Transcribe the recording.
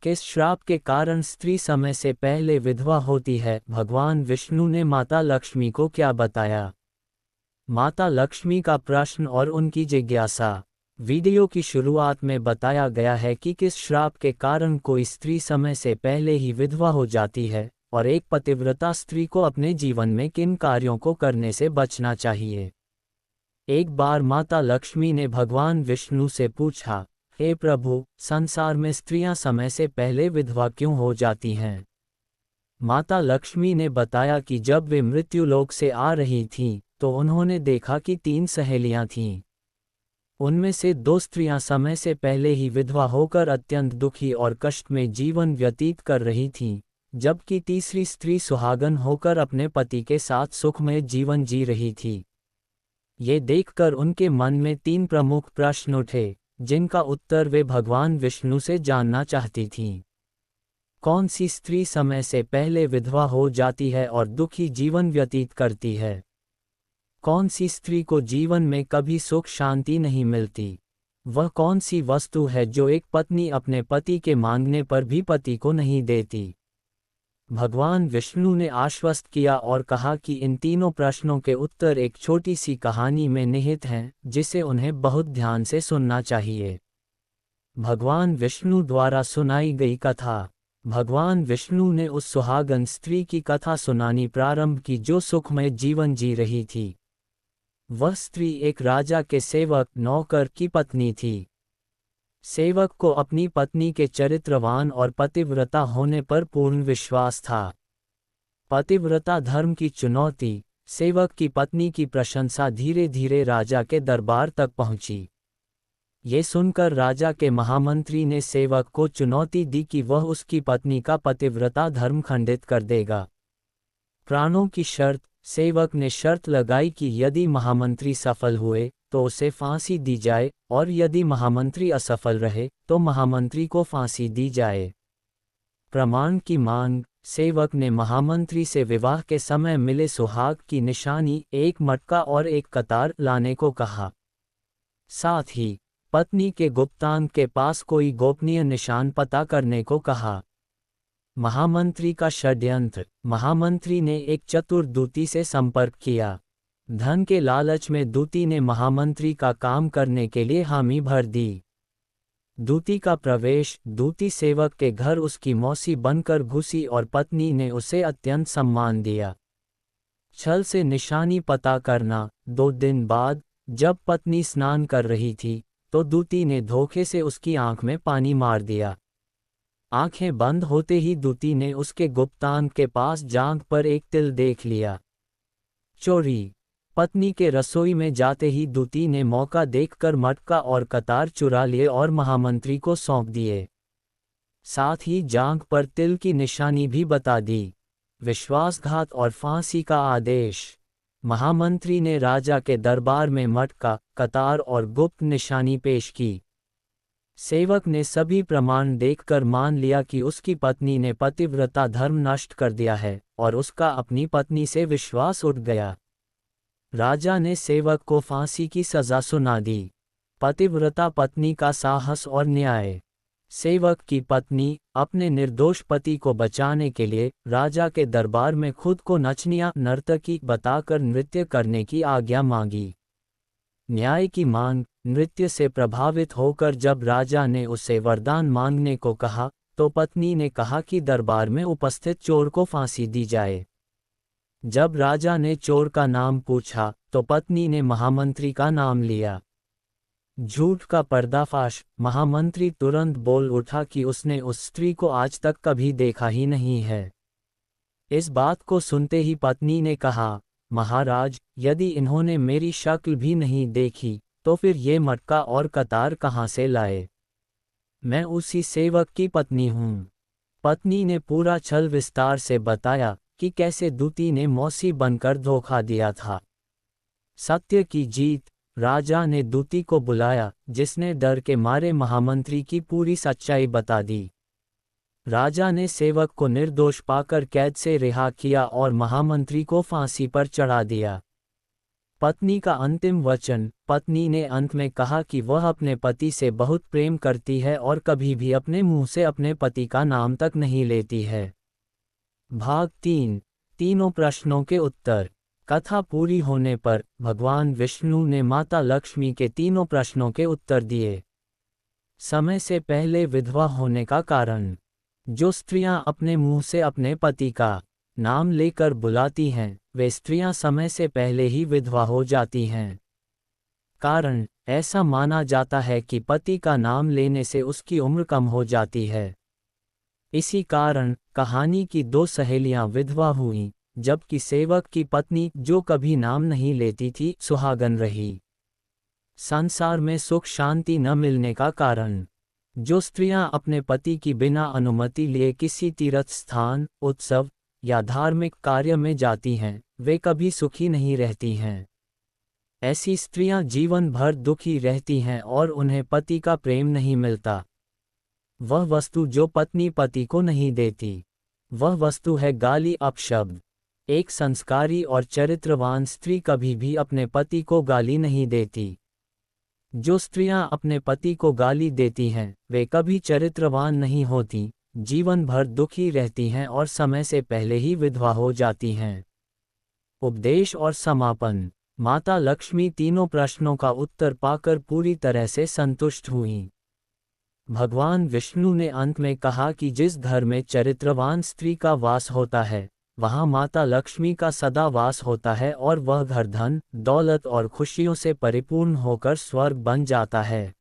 किस श्राप के कारण स्त्री समय से पहले विधवा होती है? भगवान विष्णु ने माता लक्ष्मी को क्या बताया? माता लक्ष्मी का प्रश्न और उनकी जिज्ञासा। वीडियो की शुरुआत में बताया गया है कि किस श्राप के कारण कोई स्त्री समय से पहले ही विधवा हो जाती है और एक पतिव्रता स्त्री को अपने जीवन में किन कार्यों को करने से बचना चाहिए। एक बार माता लक्ष्मी ने भगवान विष्णु से पूछा, हे प्रभु, संसार में स्त्रियां समय से पहले विधवा क्यों हो जाती हैं? माता लक्ष्मी ने बताया कि जब वे मृत्युलोक से आ रही थीं, तो उन्होंने देखा कि 3 सहेलियां थीं। उनमें से 2 स्त्रियां समय से पहले ही विधवा होकर अत्यंत दुखी और कष्ट में जीवन व्यतीत कर रही थीं, जबकि तीसरी स्त्री सुहागन होकर अपने पति के साथ सुखमय जीवन जी रही थी। ये देखकर उनके मन में 3 प्रमुख प्रश्न उठे, जिनका उत्तर वे भगवान विष्णु से जानना चाहती थीं। कौन सी स्त्री समय से पहले विधवा हो जाती है और दुखी जीवन व्यतीत करती है? कौन सी स्त्री को जीवन में कभी सुख शांति नहीं मिलती? वह कौन सी वस्तु है जो एक पत्नी अपने पति के मांगने पर भी पति को नहीं देती? भगवान विष्णु ने आश्वस्त किया और कहा कि इन तीनों प्रश्नों के उत्तर एक छोटी सी कहानी में निहित हैं, जिसे उन्हें बहुत ध्यान से सुनना चाहिए। भगवान विष्णु द्वारा सुनाई गई कथा। भगवान विष्णु ने उस सुहागन स्त्री की कथा सुनानी प्रारंभ की जो सुखमय जीवन जी रही थी। वह स्त्री एक राजा के सेवक नौकर की पत्नी थी। सेवक को अपनी पत्नी के चरित्रवान और पतिव्रता होने पर पूर्ण विश्वास था। पतिव्रता धर्म की चुनौती, सेवक की पत्नी की प्रशंसा धीरे धीरे राजा के दरबार तक पहुंची। ये सुनकर राजा के महामंत्री ने सेवक को चुनौती दी कि वह उसकी पत्नी का पतिव्रता धर्म खंडित कर देगा। प्राणों की शर्त, सेवक ने शर्त लगाई कि यदि महामंत्री सफल हुए तो उसे फांसी दी जाए और यदि महामंत्री असफल रहे तो महामंत्री को फांसी दी जाए। प्रमाण की मांग, सेवक ने महामंत्री से विवाह के समय मिले सुहाग की निशानी, एक मटका और एक कतार लाने को कहा। साथ ही पत्नी के गुप्तांग के पास कोई गोपनीय निशान पता करने को कहा। महामंत्री का षड्यंत्र। महामंत्री ने एक चतुर दूती से संपर्क किया। धन के लालच में दूती ने महामंत्री का काम करने के लिए हामी भर दी। दूती का प्रवेश, दूती सेवक के घर उसकी मौसी बनकर घुसी और पत्नी ने उसे अत्यंत सम्मान दिया। छल से निशानी पता करना। 2 दिन बाद जब पत्नी स्नान कर रही थी तो दूती ने धोखे से उसकी आंख में पानी मार दिया। आंखें बंद होते ही दूती ने उसके गुप्तांग के पास जांघ पर एक तिल देख लिया। चोरी। पत्नी के रसोई में जाते ही दूती ने मौका देखकर मटका और कतार चुरा लिए और महामंत्री को सौंप दिए। साथ ही जांघ पर तिल की निशानी भी बता दी। विश्वासघात और फांसी का आदेश। महामंत्री ने राजा के दरबार में मटका, कतार और गुप्त निशानी पेश की। सेवक ने सभी प्रमाण देखकर मान लिया कि उसकी पत्नी ने पतिव्रता धर्म नष्ट कर दिया है और उसका अपनी पत्नी से विश्वास उठ गया। राजा ने सेवक को फांसी की सजा सुना दी। पतिव्रता पत्नी का साहस और न्याय। सेवक की पत्नी अपने निर्दोष पति को बचाने के लिए राजा के दरबार में खुद को नचनिया नर्तकी बताकर नृत्य करने की आज्ञा मांगी। न्याय की मांग। नृत्य से प्रभावित होकर जब राजा ने उसे वरदान मांगने को कहा तो पत्नी ने कहा कि दरबार में उपस्थित चोर को फांसी दी जाए। जब राजा ने चोर का नाम पूछा तो पत्नी ने महामंत्री का नाम लिया। झूठ का पर्दाफाश। महामंत्री तुरंत बोल उठा कि उसने उस स्त्री को आज तक कभी देखा ही नहीं है। इस बात को सुनते ही पत्नी ने कहा, महाराज, यदि इन्होंने मेरी शक्ल भी नहीं देखी तो फिर ये मटका और कतार कहाँ से लाए? मैं उसी सेवक की पत्नी हूँ। पत्नी ने पूरा छल विस्तार से बताया कि कैसे दूती ने मौसी बनकर धोखा दिया था। सत्य की जीत। राजा ने दूती को बुलाया, जिसने डर के मारे महामंत्री की पूरी सच्चाई बता दी। राजा ने सेवक को निर्दोष पाकर कैद से रिहा किया और महामंत्री को फांसी पर चढ़ा दिया। पत्नी का अंतिम वचन। पत्नी ने अंत में कहा कि वह अपने पति से बहुत प्रेम करती है और कभी भी अपने मुंह से अपने पति का नाम तक नहीं लेती है। भाग 3। तीनों प्रश्नों के उत्तर। कथा पूरी होने पर भगवान विष्णु ने माता लक्ष्मी के तीनों प्रश्नों के उत्तर दिए। समय से पहले विधवा होने का कारण। जो स्त्रियां अपने मुंह से अपने पति का नाम लेकर बुलाती हैं, वे स्त्रियां समय से पहले ही विधवा हो जाती हैं। कारण, ऐसा माना जाता है कि पति का नाम लेने से उसकी उम्र कम हो जाती है। इसी कारण कहानी की दो सहेलियां विधवा हुईं, जबकि सेवक की पत्नी, जो कभी नाम नहीं लेती थी, सुहागन रही। संसार में सुख शांति न मिलने का कारण। जो स्त्रियां अपने पति की बिना अनुमति लिए किसी तीर्थ स्थान, उत्सव या धार्मिक कार्य में जाती हैं, वे कभी सुखी नहीं रहती हैं। ऐसी स्त्रियां जीवन भर दुखी रहती हैं और उन्हें पति का प्रेम नहीं मिलता। वह वस्तु जो पत्नी पति को नहीं देती, वह वस्तु है गाली अपशब्द। एक संस्कारी और चरित्रवान स्त्री कभी भी अपने पति को गाली नहीं देती। जो स्त्रियां अपने पति को गाली देती हैं, वे कभी चरित्रवान नहीं होती, जीवन भर दुखी रहती हैं और समय से पहले ही विधवा हो जाती हैं। उपदेश और समापन। माता लक्ष्मी तीनों प्रश्नों का उत्तर पाकर पूरी तरह से संतुष्ट हुईं। भगवान विष्णु ने अंत में कहा कि जिस घर में चरित्रवान स्त्री का वास होता है, वहाँ माता लक्ष्मी का सदा वास होता है और वह घर धन, दौलत और खुशियों से परिपूर्ण होकर स्वर्ग बन जाता है।